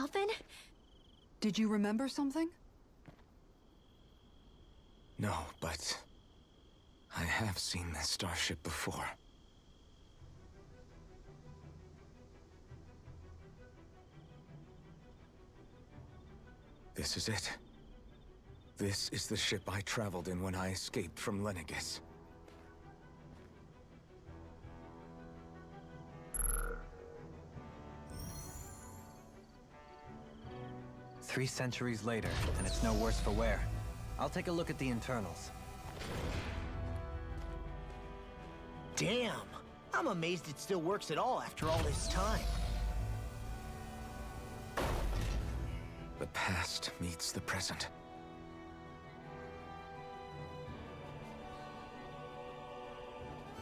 Alphen? Did you remember something? No, but I have seen this starship before. This is it. This is the ship I traveled in when I escaped from Lenegis. "3 centuries later, and it's no worse for wear. I'll take a look at the internals." Damn! I'm amazed it still works at all after all this time. The past meets the present.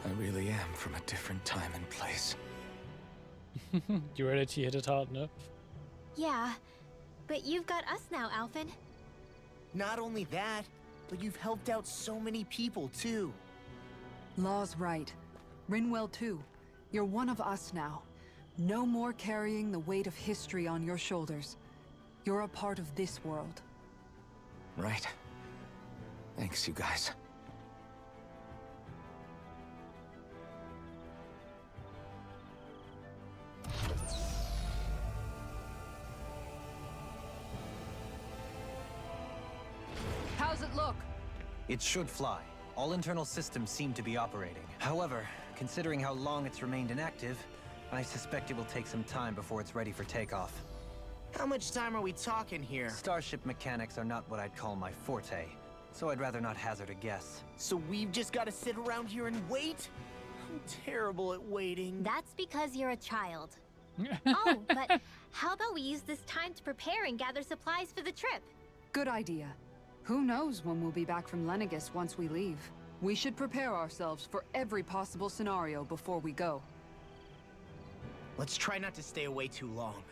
I really am from a different time and place. Duality hit it hard, no? Yeah, but you've got us now, Alphen. Not only that, but you've helped out so many people, too. Law's right. Rinwell too. You're one of us now. No more carrying the weight of history on your shoulders. You're a part of this world. Right. Thanks, you guys. How's it look? It should fly. All internal systems seem to be operating. However, considering how long it's remained inactive, I suspect it will take some time before it's ready for takeoff. How much time are we talking here? Starship mechanics are not what I'd call my forte, so I'd rather not hazard a guess. So we've just got to sit around here and wait? I'm terrible at waiting. That's because you're a child. Oh, but how about we use this time to prepare and gather supplies for the trip? Good idea. Who knows when we'll be back from Lenegis once we leave? We should prepare ourselves for every possible scenario before we go. Let's try not to stay away too long.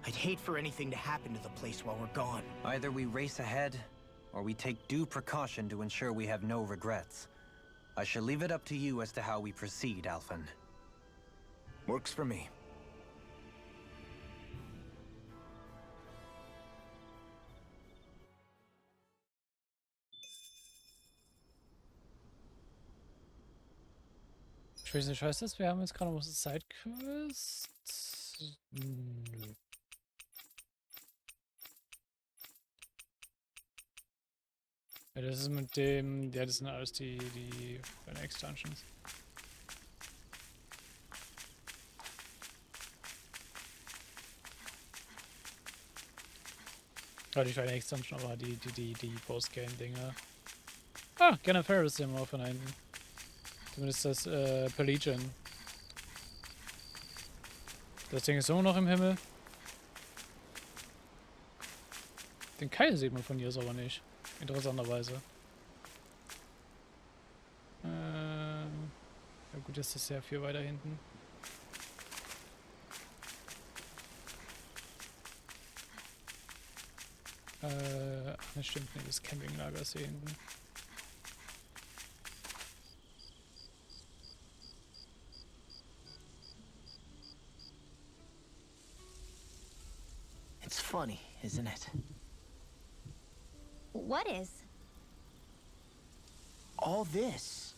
I'd hate for anything to happen to the place while we're gone. Either we race ahead, or we take due precaution to ensure we have no regrets. I shall leave it up to you as to how we proceed, Alphen. Works for me. Ich weiß nicht, heißt das, wir haben jetzt gerade noch eine Sidequest? Nö. Ja, das ist mit dem, ja, das sind alles die Extensions. Ja, die kleine Extension, aber die Postgame-Dinger. Ah, gerne Ferris sehen wir auch von hinten. Zumindest das Legion. Das Ding ist immer noch im Himmel. Den Keil sieht man von hier aber nicht. Interessanterweise. Ja gut, jetzt ist das sehr viel weiter hinten. Das stimmt nicht, das Campinglager ist hier hinten. It's funny, isn't it? What is? All this.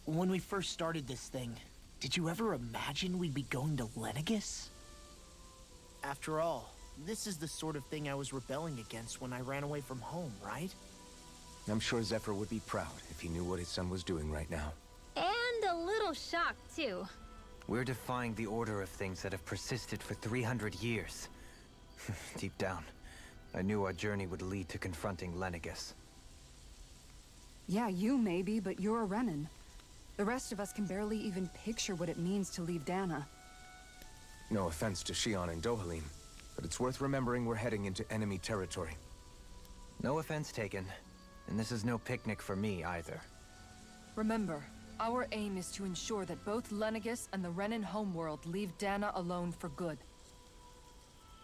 When we first started this thing, did you ever imagine we'd be going to Lenegis? After all, this is the sort of thing I was rebelling against when I ran away from home, right? I'm sure Zephyr would be proud if he knew what his son was doing right now. And a little shocked, too. We're defying the order of things that have persisted for 300 years. Deep down, I knew our journey would lead to confronting Lenegis. Yeah, you maybe, but you're a Renan. The rest of us can barely even picture what it means to leave Dana. No offense to Shionnes and Dohalim, but it's worth remembering we're heading into enemy territory. No offense taken, and this is no picnic for me either. Remember, our aim is to ensure that both Lenegis and the Renan homeworld leave Dana alone for good.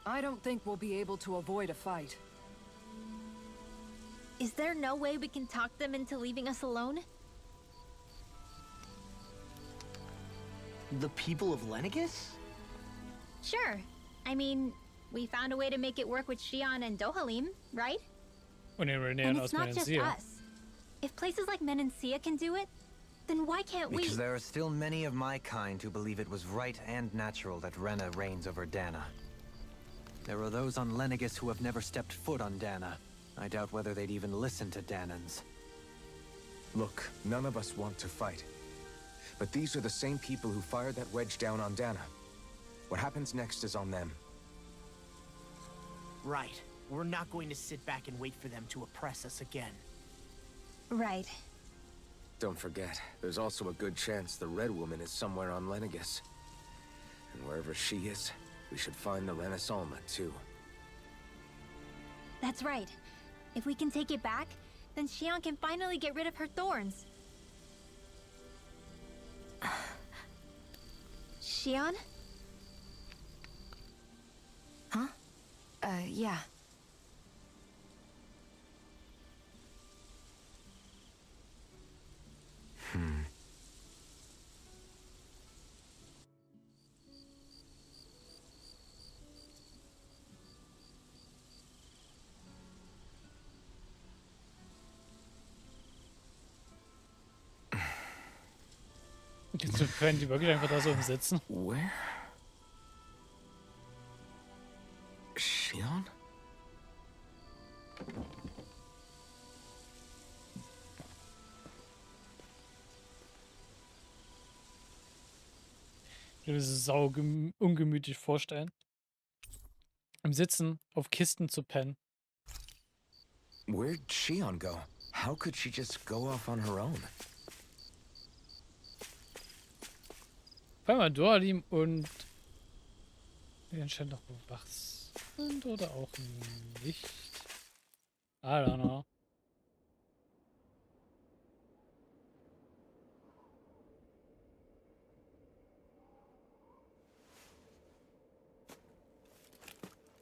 I don't think we'll be able to avoid a fight. Is there no way we can talk them into leaving us alone? The people of Lenegis? Sure. I mean, We found a way to make it work with Shion and Dohalim, right? Und den And René it's aus not just Menencia. us. If places like Menencia can do it, then why can't we? Because there are still many of my kind who believe it was right and natural that Rena reigns over Dana. There are those on Lenegis who have never stepped foot on Dana. I doubt whether they'd even listen to Danans. Look, none of us want to fight. But these are the same people who fired that wedge down on Dana. What happens next is on them. Right. We're not going to sit back and wait for them to oppress us again. Right. Don't forget, there's also a good chance the Red Woman is somewhere on Lenegis. And wherever she is, we should find the Renaissance too. That's right. If we can take it back, then Shion can finally get rid of her thorns. Shion? Huh? Yeah. Jetzt können die wirklich einfach da so im Sitzen. Where? Shion? Ich will mir das sau ungemütlich vorstellen. Im Sitzen auf Kisten zu pennen. Where'd Shion go? How could she just go off on her own? Vor allem Dohalim und die anscheinend noch wach sind oder auch nicht. I don't know.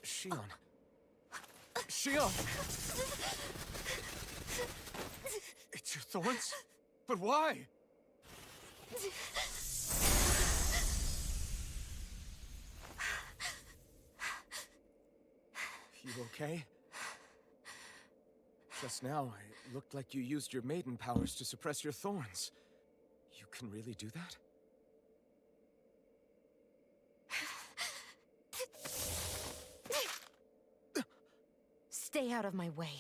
Shion. Shion! It's your thorns? But why? You okay? Just now, it looked like you used your maiden powers to suppress your thorns. You can really do that? Stay out of my way.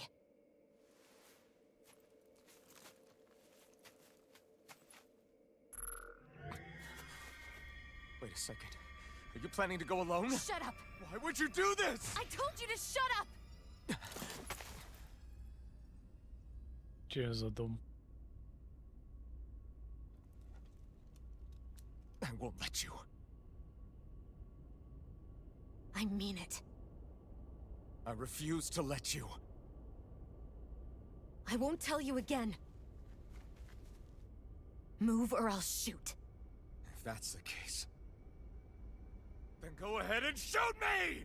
Wait a second. Are you planning to go alone? Shut up! Why would you do this? I told you to shut up! Die ist so dumm. I won't let you. I mean it. I refuse to let you. I won't tell you again. Move or I'll shoot. If that's the case, then go ahead and shoot me!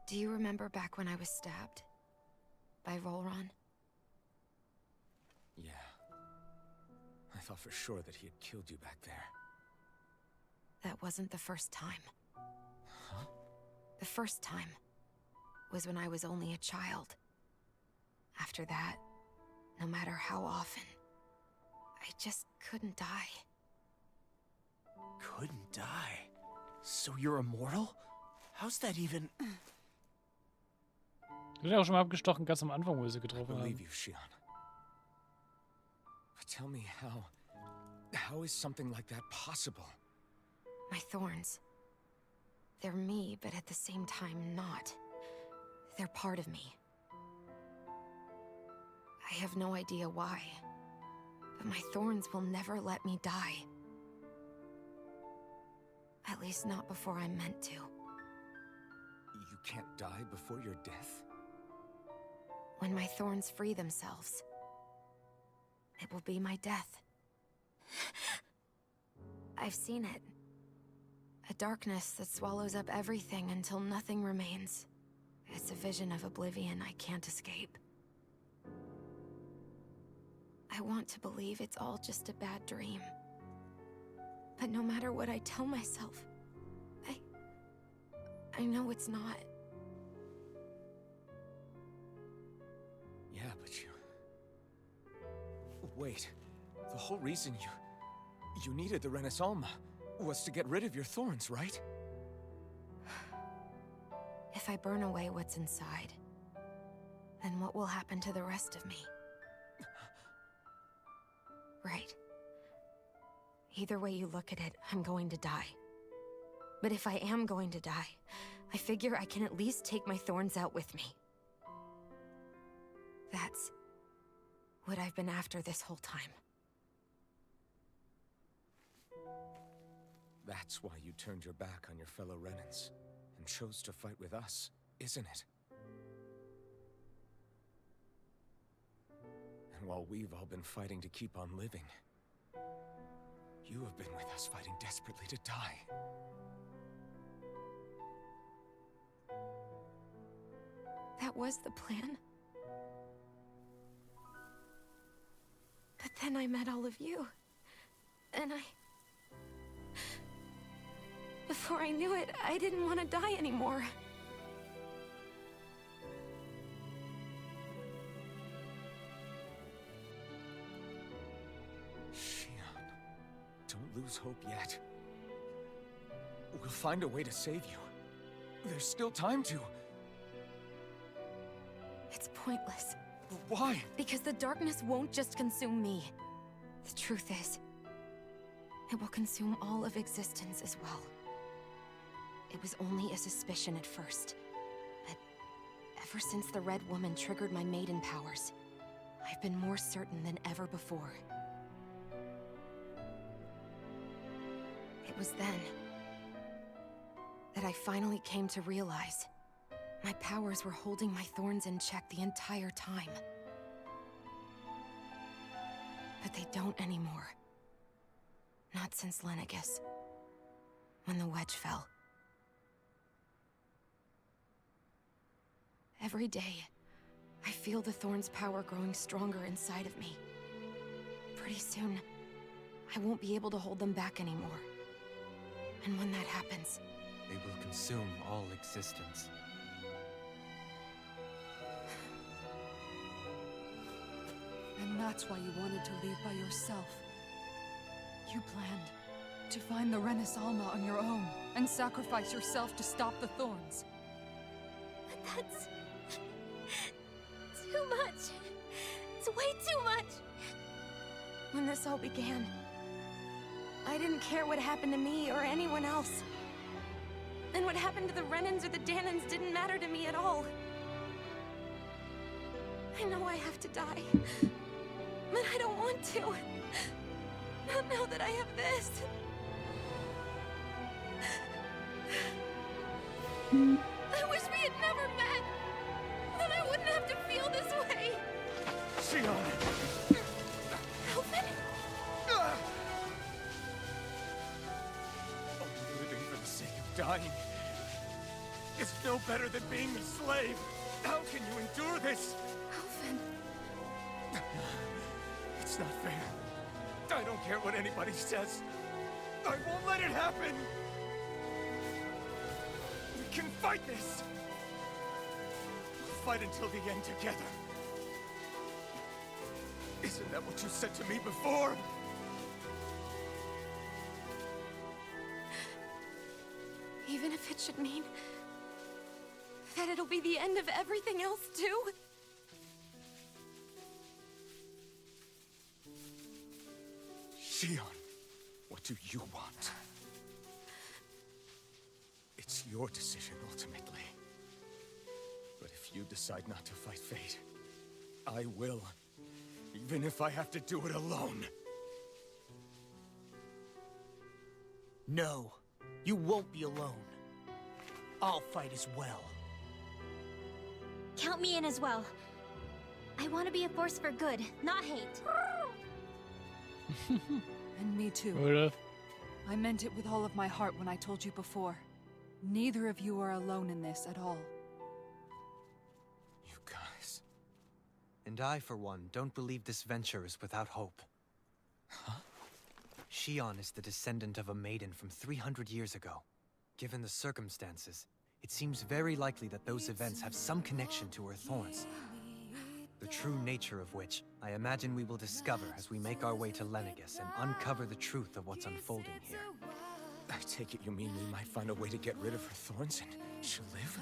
Do you remember back when I was stabbed? By Volron? Yeah. I thought for sure that he had killed you back there. That wasn't the first time. Huh? The first time was when I was only a child. After that, no matter how often, I just couldn't die. Couldn't die? So you're immortal? How's that even... Du hast ja auch schon mal abgestochen, ganz am Anfang, wo wir sie I getroffen believe haben. you, Shion. But tell me how is something like that possible? My thorns. They're me, but at the same time not. They're part of me. I have no idea why. But my thorns will never let me die. At least not before I'm meant to. You can't die before your death? When my thorns free themselves, it will be my death. I've seen it. A darkness that swallows up everything until nothing remains. It's a vision of oblivion I can't escape. I want to believe it's all just a bad dream. But no matter what I tell myself, I know it's not. Yeah, but you... Wait. The whole reason you needed the Renaissance was to get rid of your thorns, right? If I burn away what's inside, then what will happen to the rest of me? Right. Either way you look at it, I'm going to die. But if I am going to die, I figure I can at least take my thorns out with me. That's what I've been after this whole time. That's why you turned your back on your fellow Renans and chose to fight with us, isn't it? And while we've all been fighting to keep on living, you have been with us fighting desperately to die. That was the plan. But then I met all of you. And before I knew it, I didn't want to die anymore. Shion, don't lose hope yet. We'll find a way to save you. There's still time to. It's pointless. Why? Because the darkness won't just consume me. The truth is, it will consume all of existence as well. It was only a suspicion at first, but ever since the Red Woman triggered my maiden powers, I've been more certain than ever before. It was then that I finally came to realize my powers were holding my thorns in check the entire time. But they don't anymore. Not since Lenegis, when the wedge fell. Every day, I feel the thorn's power growing stronger inside of me. Pretty soon, I won't be able to hold them back anymore. And when that happens, They will consume all existence. and that's why you wanted to leave by yourself. You planned to find the Renaissance on your own and sacrifice yourself to stop the thorns. But that's... too much. It's way too much. When this all began, I didn't care what happened to me or anyone else. And what happened to the Renans or the Danans didn't matter to me at all. I know I have to die, but I don't want to. Not now that I have this. I wish we had never met. Then I wouldn't have to feel this way. Shion! Elfin? Only living for the sake of dying is no better than being a slave. How can you endure this? Elfin. It's not fair. I don't care what anybody says. I won't let it happen. We can fight this. We'll fight until the end together. Isn't that what you said to me before? Even if it should mean that it'll be the end of everything else, too? Shion, what do you want? It's your decision, ultimately. But if you decide not to fight fate, I will. Even if I have to do it alone. No, you won't be alone. I'll fight as well. Count me in as well. I want to be a force for good, not hate. And me too. Oder? I meant it with all of my heart when I told you before. Neither of you are alone in this at all. You guys. And I, for one, don't believe this venture is without hope. Huh? Shionnes is the descendant of a maiden from 300 years ago. Given the circumstances, it seems very likely that those events have some connection to her thorns. The true nature of which, I imagine we will discover as we make our way to Lenegis and uncover the truth of what's unfolding here. I take it you mean we might find a way to get rid of her thorns and she'll live?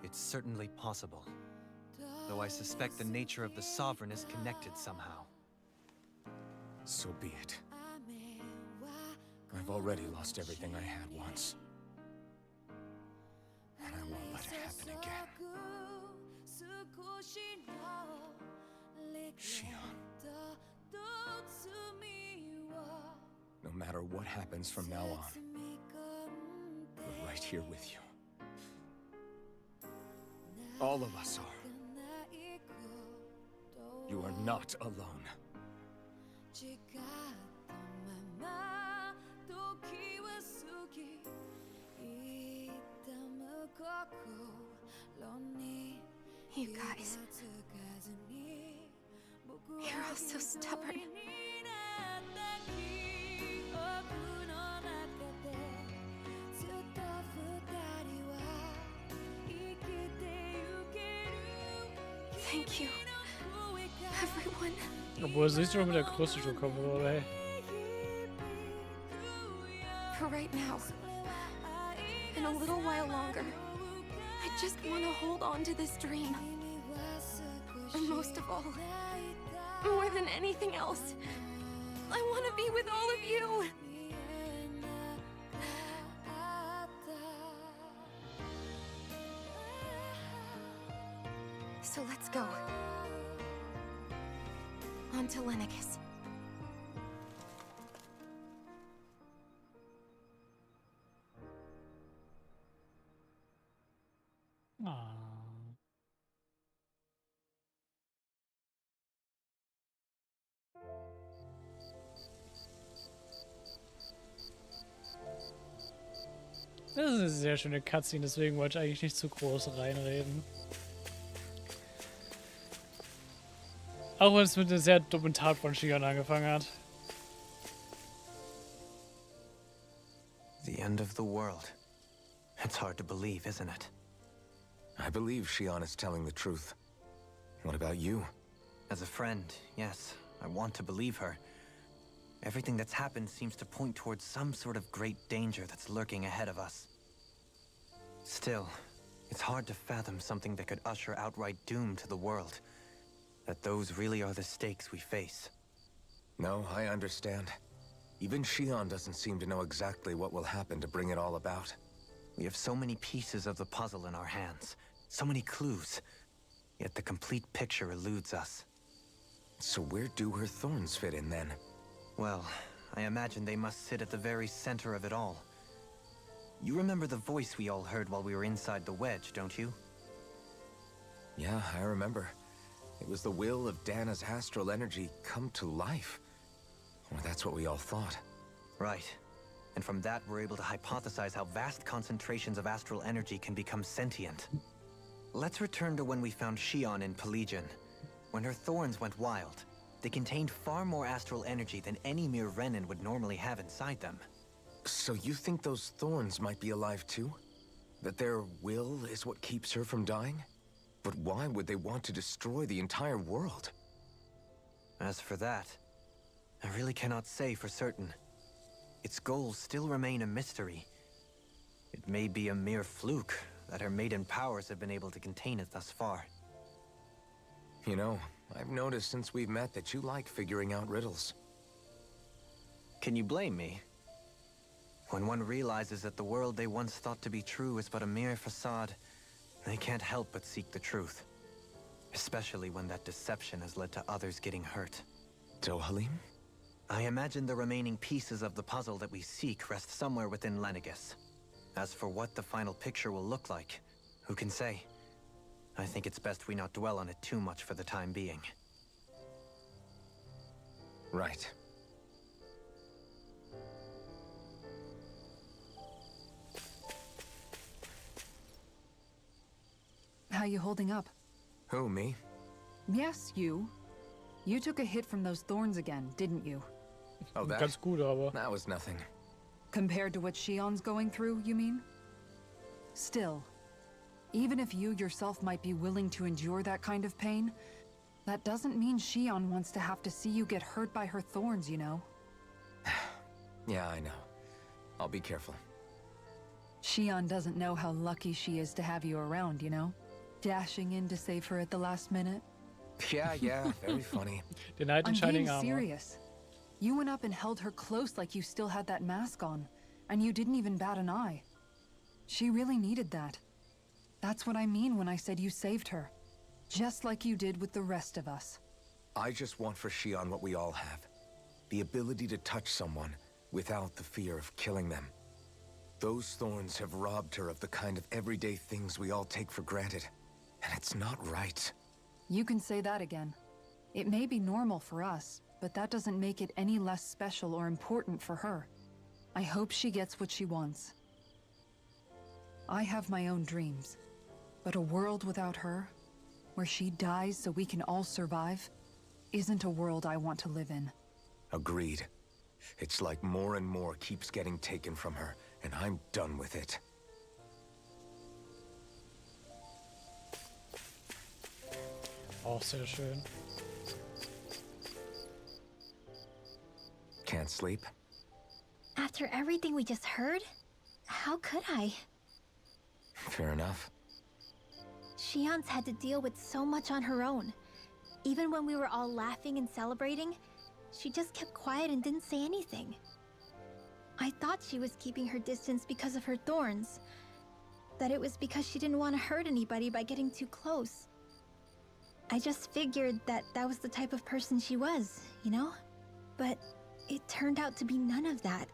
It's certainly possible. Though I suspect the nature of the Sovereign is connected somehow. So be it. I've already lost everything I had once. And I won't let it happen again. Shion. No matter what happens from now on, we're right here with you. All of us are. You are not alone. You guys. You're all so stubborn. Thank you, everyone. Obwohl, sie ist schon mit der größte Schuhkopf, aber hey. For right now, and a little while longer, I just want to hold on to this dream. And most of all, more than anything else, I want to be with all of you. So let's go. On to Lenegis. Ah. Das ist eine sehr schöne Cutscene, deswegen wollte ich eigentlich nicht zu groß reinreden. Auch wenn es mit einer sehr dummen Tat von Shion angefangen hat. The end of the world. It's hard to believe, isn't it? I believe Shionnes is telling the truth. What about you? As a friend, yes, I want to believe her. Everything that's happened seems to point towards some sort of great danger that's lurking ahead of us. Still, it's hard to fathom something that could usher outright doom to the world. That those really are the stakes we face. No, I understand. Even Shion doesn't seem to know exactly what will happen to bring it all about. We have so many pieces of the puzzle in our hands, so many clues, yet the complete picture eludes us. So where do her thorns fit in then? Well, I imagine they must sit at the very center of it all. You remember the voice we all heard while we were inside the wedge, don't you? Yeah, I remember. It was the will of Dana's astral energy come to life. Or that's what we all thought. Right. And from that, we're able to hypothesize how vast concentrations of astral energy can become sentient. Let's return to when we found Shion in Pelagian. When her thorns went wild, they contained far more astral energy than any mere Renin would normally have inside them. So you think those thorns might be alive too? That their will is what keeps her from dying? But why would they want to destroy the entire world? As for that, I really cannot say for certain. Its goals still remain a mystery. It may be a mere fluke that her maiden powers have been able to contain it thus far. You know, I've noticed since we've met that you like figuring out riddles. Can you blame me? When one realizes that the world they once thought to be true is but a mere facade, they can't help but seek the truth. especially when that deception has led to others getting hurt. Dohalim? I imagine the remaining pieces of the puzzle that we seek rest somewhere within Lenegis. As for what the final picture will look like, who can say? I think it's best we not dwell on it too much for the time being. Right. How you holding up? Who, me? Yes, you. You took a hit from those thorns again, didn't you? Oh, that? Ganz gut, aber That was nothing. Compared to what Shionnes going through, you mean? Still, even if you yourself might be willing to endure that kind of pain, that doesn't mean Shion wants to have to see you get hurt by her thorns, you know? Yeah, I know. I'll be careful. Shion doesn't know how lucky she is to have you around, you know? Dashing in to save her at the last minute. Yeah, very funny. den Knight in I'm Shining being Armor. serious. You went up and held her close like you still had that mask on, and you didn't even bat an eye. She really needed that. That's what I mean when I said you saved her. Just like you did with the rest of us. I just want for Shion what we all have. The ability to touch someone without the fear of killing them. Those thorns have robbed her of the kind of everyday things we all take for granted. And it's not right. You can say that again. It may be normal for us, but that doesn't make it any less special or important for her. I hope she gets what she wants. I have my own dreams, but a world without her, where she dies so we can all survive, isn't a world I want to live in. Agreed. It's like more and more keeps getting taken from her, and I'm done with it. Auch sehr schön. Can't sleep? After everything we just heard, how could I? Fair enough. Shionnes had to deal with so much on her own. Even when we were all laughing and celebrating, she just kept quiet and didn't say anything. I thought she was keeping her distance because of her thorns. That it was because she didn't want to hurt anybody by getting too close. I just figured that that was the type of person she was, you know? But it turned out to be none of that.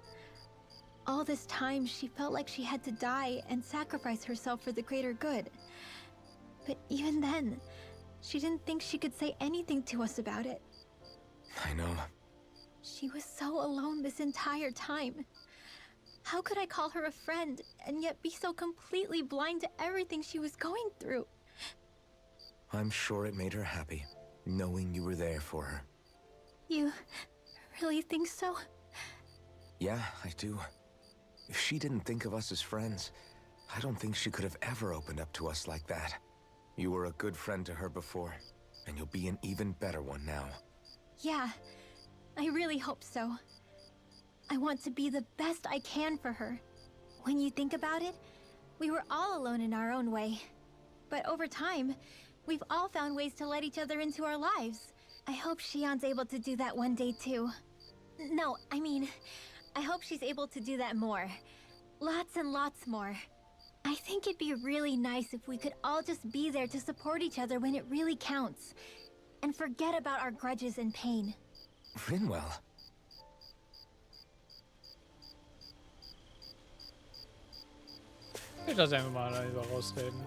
All this time, she felt like she had to die and sacrifice herself for the greater good. But even then, she didn't think she could say anything to us about it. I know. She was so alone this entire time. How could I call her a friend and yet be so completely blind to everything she was going through? I'm sure it made her happy, knowing you were there for her. You really think so? Yeah, I do. If she didn't think of us as friends, I don't think she could have ever opened up to us like that. You were a good friend to her before, and you'll be an even better one now. Yeah, I really hope so. I want to be the best I can for her. When you think about it, we were all alone in our own way. But over time, we've all found ways to let each other into our lives. I hope Shion's able to do that one day too. No, I mean, I hope she's able to do that more. Lots and lots more. I think it'd be really nice if we could all just be there to support each other when it really counts. And forget about our grudges and pain. Rinwell. Ich lasse einfach mal darüber rausreden.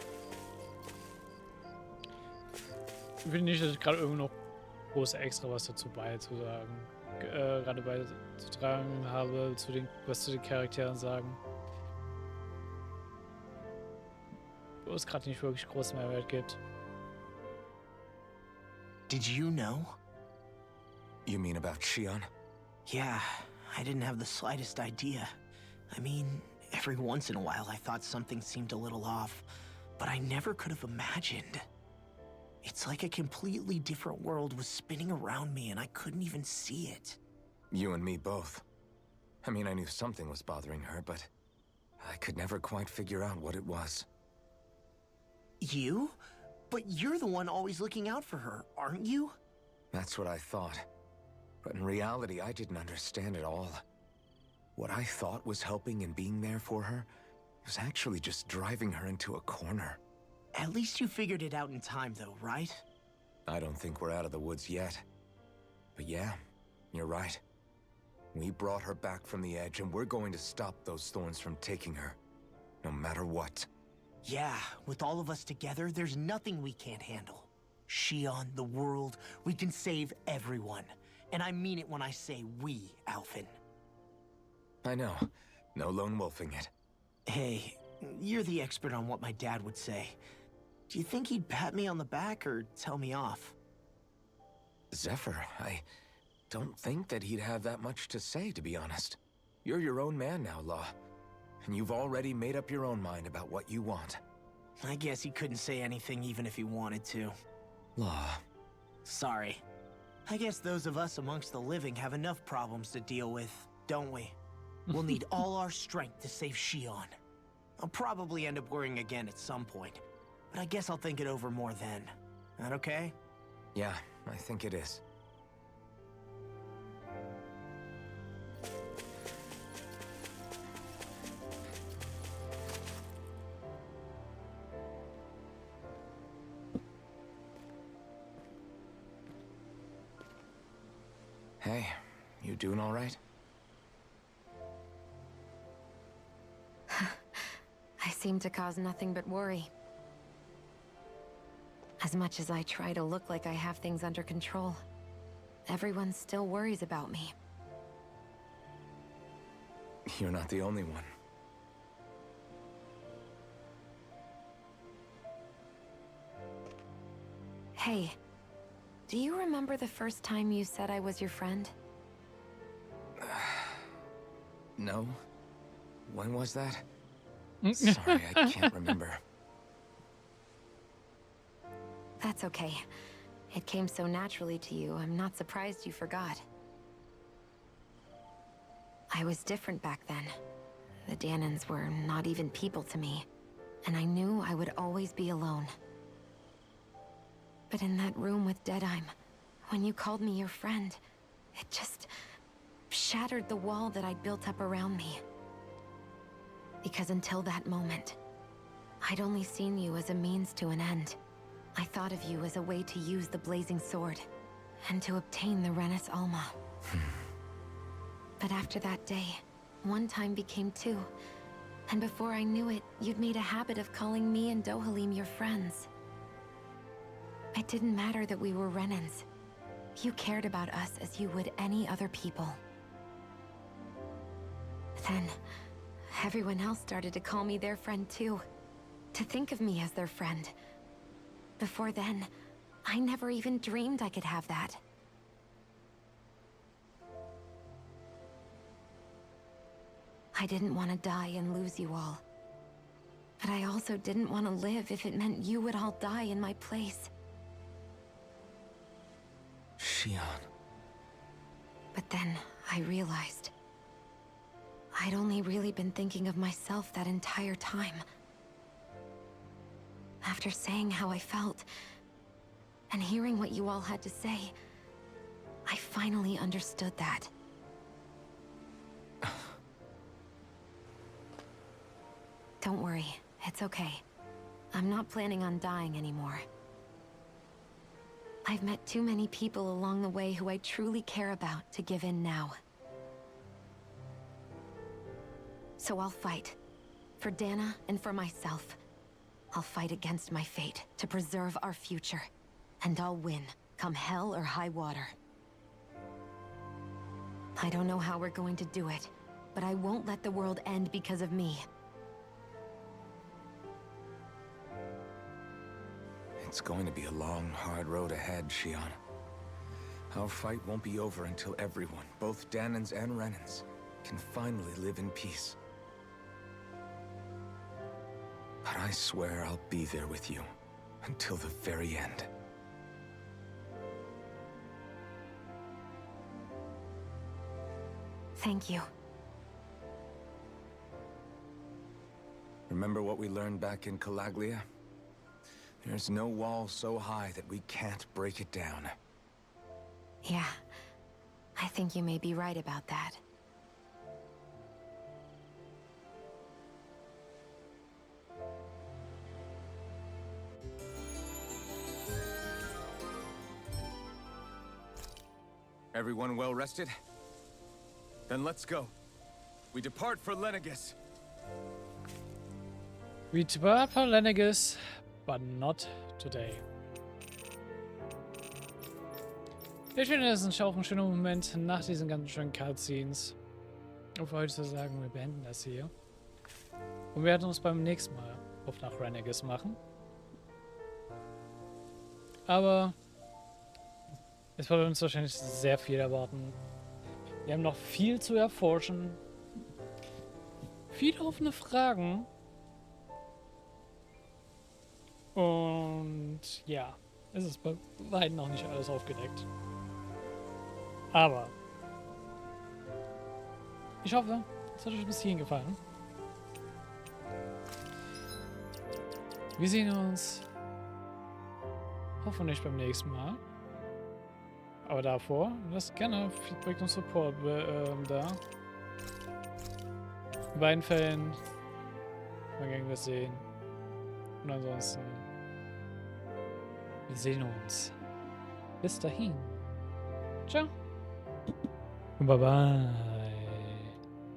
Ich finde nicht, dass ich gerade irgendwo noch groß extra was dazu beizusagen, gerade beizutragen habe, was zu den Charakteren sagen. Wo es gerade nicht wirklich großen Mehrwert gibt. Did you know? You mean about Shion? Yeah, I didn't have the slightest idea. I mean, every once in a while I thought something seemed a little off, but I never could have imagined. It's like a completely different world was spinning around me and I couldn't even see it. You and me both. I mean, I knew something was bothering her, but I could never quite figure out what it was. You? But you're the one always looking out for her, aren't you? That's what I thought. But in reality, I didn't understand it all. What I thought was helping and being there for her was actually just driving her into a corner. At least you figured it out in time though, right? I don't think we're out of the woods yet. But yeah, you're right. We brought her back from the edge, and we're going to stop those thorns from taking her, no matter what. Yeah, with all of us together, there's nothing we can't handle. Shion, the world, we can save everyone. And I mean it when I say we, Alphen. I know. No lone wolfing it. Hey, you're the expert on what my dad would say. Do you think he'd pat me on the back or tell me off? Zephyr, I don't think that he'd have that much to say, to be honest. You're your own man now, Law. And you've already made up your own mind about what you want. I guess he couldn't say anything even if he wanted to. Law. Sorry. I guess those of us amongst the living have enough problems to deal with, don't we? We'll need all our strength to save Shion. I'll probably end up worrying again at some point, but I guess I'll think it over more then. That okay? Yeah, I think it is. Hey, you doing all right? I seem to cause nothing but worry. As much as I try to look like I have things under control, everyone still worries about me. You're not the only one. Hey, do you remember the first time you said I was your friend? No? When was that? Sorry, I can't remember. That's okay. It came so naturally to you, I'm not surprised you forgot. I was different back then. The Danans were not even people to me, and I knew I would always be alone. But in that room with Deadime, when you called me your friend, it just shattered the wall that I'd built up around me. Because until that moment, I'd only seen you as a means to an end. I thought of you as a way to use the blazing sword, and to obtain the Renis Alma. But after that day, one time became two, and before I knew it, you'd made a habit of calling me and Dohalim your friends. It didn't matter that we were Renans. You cared about us as you would any other people. Then, everyone else started to call me their friend too. To think of me as their friend. Before then, I never even dreamed I could have that. I didn't want to die and lose you all. But I also didn't want to live if it meant you would all die in my place. Shion. But then I realized I'd only really been thinking of myself that entire time. After saying how I felt, and hearing what you all had to say, I finally understood that. Don't worry, it's okay. I'm not planning on dying anymore. I've met too many people along the way who I truly care about to give in now. So I'll fight. For Dana and for myself. I'll fight against my fate to preserve our future. And I'll win, come hell or high water. I don't know how we're going to do it, but I won't let the world end because of me. It's going to be a long, hard road ahead, Shion. Our fight won't be over until everyone, both Danans and Renans, can finally live in peace. But I swear I'll be there with you until the very end. Thank you. Remember what we learned back in Calaglia? There's no wall so high that we can't break it down. Yeah, I think you may be right about that. Everyone well rested? Then let's go. We depart for Lenegis. We depart for Lenegis, but not today. Ich finde, das ist auch ein schöner Moment nach diesen ganz schönen Cutscenes. Und für heute zu sagen, wir beenden das hier. Und wir werden uns beim nächsten Mal auf nach Lenegis machen. Aber es wird uns wahrscheinlich sehr viel erwarten. Wir haben noch viel zu erforschen. Viele offene Fragen. Und ja, es ist bei weitem noch nicht alles aufgedeckt. Aber ich hoffe, es hat euch bis hierhin gefallen. Wir sehen uns hoffentlich beim nächsten Mal. Aber davor, lasst gerne Feedback und Support da. In beiden Fällen mal gerne was sehen. Und ansonsten, wir sehen uns. Bis dahin. Ciao. Und bye bye.